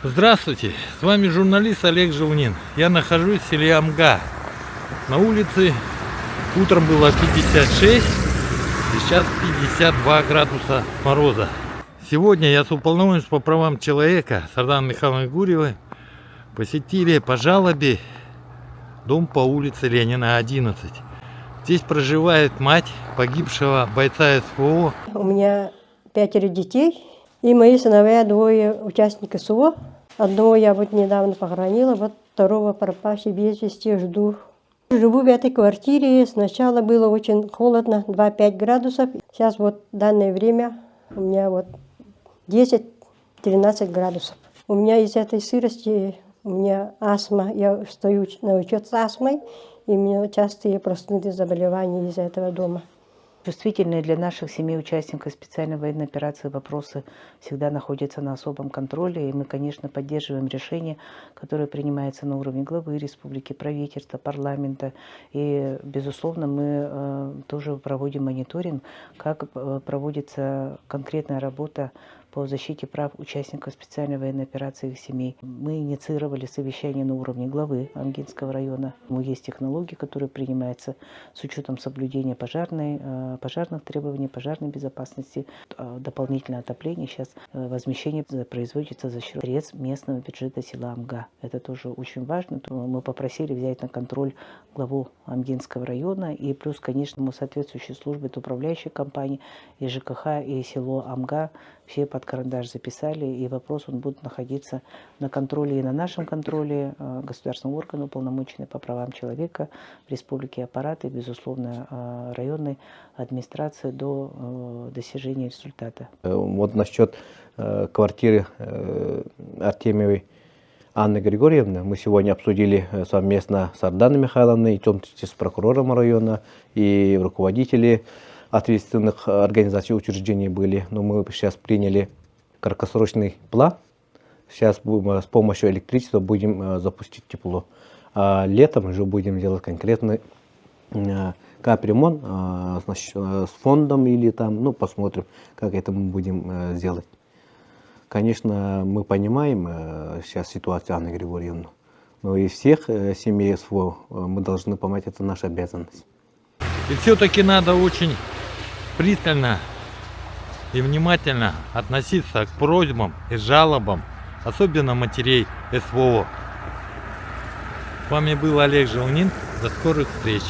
Здравствуйте, с вами журналист Олег Желнин. Я нахожусь в селе Амга. На улице утром было 56, сейчас 52 градуса мороза. Сегодня я с уполномоченным по правам человека Сарданой Михайловной Гурьевой посетили по жалобе дом по улице Ленина, 11. Здесь проживает мать погибшего бойца СВО. У меня 5 детей, и мои сыновья 2 участника СВО. Одного я вот недавно похоронила, вот второго пропавший без вести жду. Живу в этой квартире. Сначала было очень холодно, 2-5 градусов. Сейчас вот в данное время у меня вот 10-13 градусов. У меня из этой сырости, у меня астма, я стою на учет с астмой, и у меня частые простудные заболевания из-за этого дома. Чувствительные для наших семей участников специальной военной операции вопросы всегда находятся на особом контроле, и мы, конечно, поддерживаем решения, которые принимаются на уровне главы республики, правительства, парламента. И, безусловно, мы тоже проводим мониторинг, как проводится конкретная работа по защите прав участников специальной военной операции и их семей. Мы инициировали совещание на уровне главы Амгинского района. Есть технологии, которые принимаются с учетом соблюдения пожарных требований, пожарной безопасности, дополнительное отопление. Сейчас возмещение производится за счет средств местного бюджета села Амга. Это тоже очень важно. Мы попросили взять на контроль главу Амгинского района, и плюс, конечно, мы соответствующие службы, это управляющие компании, и ЖКХ, и село Амга, все под карандаш записали, и вопрос он будет находиться на контроле и на нашем контроле государственного органа, уполномоченный по правам человека в республике, аппараты, безусловно, районной администрации до достижения результата. Вот насчет квартиры Артемьевой Анны Григорьевны мы сегодня обсудили совместно с Сарданой Михайловной, в том числе с прокурором района, и руководители ответственных организаций и учреждений были. Но мы сейчас приняли краткосрочный план. Сейчас с помощью электричества будем запустить тепло. А летом уже будем делать конкретный капремонт с фондом или там, ну, посмотрим, как это мы будем сделать. Конечно, мы понимаем сейчас ситуацию Анны Григорьевны, но и всех семей СВО мы должны помнить, это наша обязанность. И все-таки надо очень пристально и внимательно относиться к просьбам и жалобам, особенно матерей СВО. С вами был Олег Желнин. До скорых встреч!